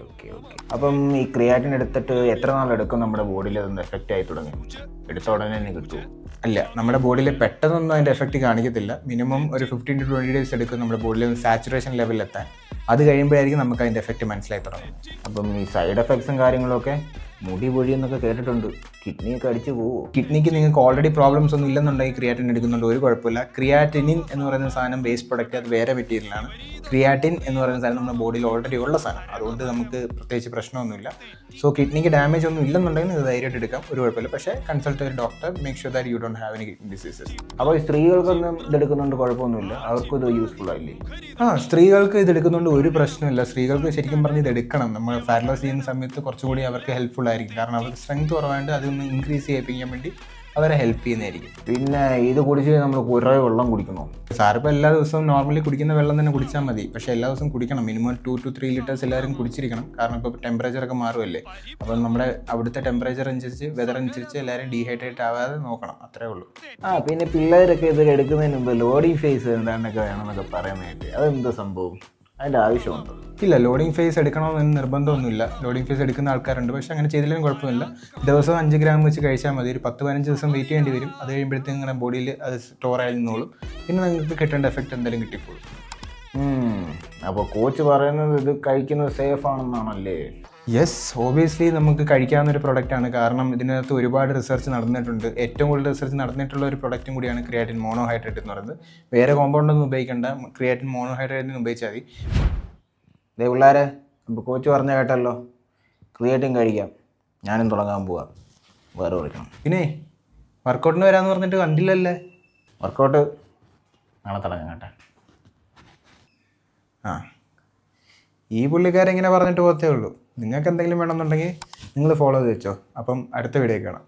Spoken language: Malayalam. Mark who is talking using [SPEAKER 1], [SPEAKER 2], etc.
[SPEAKER 1] Okay okay. അപ്പം ഈ ക്രിയാറ്റിൻ എടുത്തിട്ട് എത്ര നാളെടുക്കും നമ്മുടെ ബോഡിയിൽ അതൊന്ന് എഫക്റ്റ് ആയി തുടങ്ങി? എടുത്ത ഉടനെ തന്നെ കിട്ടുമോ?
[SPEAKER 2] അല്ല, നമ്മുടെ ബോഡിയിൽ പെട്ടെന്നൊന്നും അതിൻ്റെ എഫക്റ്റ് കാണിക്കത്തില്ല. മിനിമം ഒരു 15 to 20 days എടുക്കും നമ്മുടെ ബോഡിയിൽ സാച്ചുറേഷൻ ലെവലിൽ എത്താൻ. അത് കഴിയുമ്പോഴായിരിക്കും നമുക്ക് അതിൻ്റെ എഫക്റ്റ് മനസ്സിലായി തുടങ്ങും.
[SPEAKER 1] അപ്പം ഈ സൈഡ് എഫക്ട്സും കാര്യങ്ങളൊക്കെ മുടി പൊഴിയെന്നൊക്കെ കേട്ടിട്ടുണ്ട്, കിഡ്നിയൊക്കെ അടിച്ചു പോവുമോ?
[SPEAKER 2] കിഡ്നിക്ക് നിങ്ങൾക്ക് ഓൾറെഡി പ്രോബ്ലംസ് ഒന്നും ഇല്ലെന്നുണ്ടെങ്കിൽ ക്രിയാറ്റിൻ എടുക്കുന്നുണ്ട് ഒരു കുഴപ്പമില്ല. ക്രിയാറ്റിനിൻ എന്ന് പറയുന്ന സാധനം വേസ്റ്റ് പ്രൊഡക്റ്റ്, അത് വേറെ മെറ്റീരിയലാണ്. ക്രിയാറ്റിൻ എന്ന് പറയുന്ന സാധനം നമ്മുടെ ബോഡിയിൽ ഓൾറെഡി ഉള്ള സാധനം, അതുകൊണ്ട് നമുക്ക് പ്രത്യേകിച്ച് പ്രശ്നമൊന്നുമില്ല. സോ കിഡ്നിക്ക് ഡാമേജ് ഒന്നും ഇല്ലെന്നുണ്ടെങ്കിൽ ഇത് ധൈര്യമായിട്ട് എടുക്കാം, ഒരു കുഴപ്പമില്ല. പക്ഷേ കൺസൾട്ട് ഒരു doctor, make sure that you don't have any kidney diseases.
[SPEAKER 1] അപ്പോൾ ഈ സ്ത്രീകൾക്കൊന്നും ഇതെടുക്കുന്നുണ്ട് കുഴപ്പമൊന്നുമില്ല, അവർക്കും ഇത് യൂസ്ഫുൾ ആയില്ലേ?
[SPEAKER 2] സ്ത്രീകൾക്ക് ഇത് എടുക്കുന്നുണ്ട് ഒരു പ്രശ്നമില്ല. സ്ത്രീകൾക്ക് ശരിക്കും പറഞ്ഞ് ഇത് എടുക്കണം. നമ്മൾ ഫാറ്റ് ലോസ് ചെയ്യുന്ന സമയത്ത് കുറച്ചുകൂടി അവർക്ക് ഹെൽപ്ഫുൾ ആയിരിക്കും. കാരണം അവർക്ക് സ്ട്രെങ്ത് കുറവാണ്ട് അതൊന്ന് ഇൻക്രീസ് ചെയ്യിപ്പിക്കാൻ വേണ്ടി അവരെ ഹെൽപ്പ് ചെയ്യുന്നതായിരിക്കും.
[SPEAKER 1] പിന്നെ ഇത് കുടിച്ച് നമ്മൾ കുറേ വെള്ളം കുടിക്കണോ?
[SPEAKER 2] സാറിപ്പോൾ എല്ലാ ദിവസവും നോർമലി കുടിക്കുന്ന വെള്ളം തന്നെ കുടിച്ചാൽ മതി. പക്ഷേ എല്ലാ ദിവസവും കുടിക്കണം. മിനിമം 2 to 3 liters എല്ലാവരും കുടിച്ചിരിക്കണം. കാരണം ഇപ്പോൾ ടെമ്പറേച്ചറൊക്കെ മാറുമല്ലേ, അപ്പോൾ നമ്മുടെ അവിടുത്തെ ടെമ്പറേച്ചർ അനുസരിച്ച്, വെതർ അനുസരിച്ച് എല്ലാവരും ഡീഹൈഡ്രേറ്റ് ആവാതെ നോക്കണം, അത്രേ ഉള്ളൂ.
[SPEAKER 1] പിന്നെ പിള്ളേരൊക്കെ ഇത് എടുക്കുന്നതിന് മുമ്പ് ലോഡിങ് ഫേസ് എന്താണ്ടൊക്കെ വേണമെന്നൊക്കെ പറയുന്നതായിട്ട്, അതെന്താ സംഭവം? അതിൻ്റെ ആവശ്യമുണ്ടോ?
[SPEAKER 2] ഇല്ല, ലോഡിംഗ് ഫേസ് എടുക്കണമെന്ന് നിർബന്ധമൊന്നുമില്ല. ലോഡിംഗ് ഫേസ് എടുക്കുന്ന ആൾക്കാരുണ്ട്, പക്ഷേ അങ്ങനെ ചെയ്തില്ലെങ്കിലും കുഴപ്പമില്ല. ദിവസം 5 gram വെച്ച് കഴിച്ചാൽ മതി. ഒരു 10-15 ദിവസം വെയിറ്റ് ചെയ്യേണ്ടി വരും. അത് കഴിയുമ്പോഴത്തേക്കും നിങ്ങളുടെ ബോഡിയിൽ അത് സ്റ്റോർ ആയി നിന്നോളും. പിന്നെ നിങ്ങൾക്ക് കിട്ടേണ്ട എഫക്റ്റ് എന്തായാലും കിട്ടിക്കോളും.
[SPEAKER 1] അപ്പോൾ കോച്ച് പറയുന്നത് ഇത് കഴിക്കുന്നത് സേഫ് ആണെന്നാണല്ലേ?
[SPEAKER 2] യെസ്, ഓബിയസ്ലി നമുക്ക് കഴിക്കാവുന്ന ഒരു പ്രൊഡക്റ്റാണ്. കാരണം ഇതിനകത്ത് ഒരുപാട് റിസർച്ച് നടന്നിട്ടുണ്ട്. ഏറ്റവും കൂടുതൽ റിസർച്ച് നടന്നിട്ടുള്ള ഒരു പ്രൊഡക്റ്റും കൂടിയാണ് ക്രിയാറ്റിൻ മോണോഹൈഡ്രേറ്റ് എന്ന് പറയുന്നത്. വേറെ കോമ്പൗണ്ടൊന്നും ഉപയോഗിക്കേണ്ട, ക്രിയാറ്റിൻ മോണോഹൈഡ്രേറ്റിന് ഉപയോഗിച്ചാൽ മതി.
[SPEAKER 1] ഇതേ പിള്ളേരെ, ഇപ്പോൾ കോച്ച് പറഞ്ഞ കേട്ടല്ലോ, ക്രിയാറ്റിൻ കഴിക്കാം. ഞാനും തുടങ്ങാൻ പോവാം, വേറെ കുറയ്ക്കണം.
[SPEAKER 2] പിന്നെ വർക്കൗട്ടിന് വരാമെന്ന് പറഞ്ഞിട്ട് കണ്ടില്ലല്ലേ?
[SPEAKER 1] വർക്കൗട്ട് നാളെ തുടങ്ങാം കേട്ടെ.
[SPEAKER 2] ഈ പുള്ളിക്കാരെങ്ങനെ പറഞ്ഞിട്ട് പോകത്തേ ഉള്ളൂ. നിങ്ങൾക്ക് എന്തെങ്കിലും വേണമെന്നുണ്ടെങ്കിൽ നിങ്ങൾ ഫോളോ ചെയ്ത് വെച്ചോ. അപ്പം അടുത്ത വീഡിയോ കാണാം.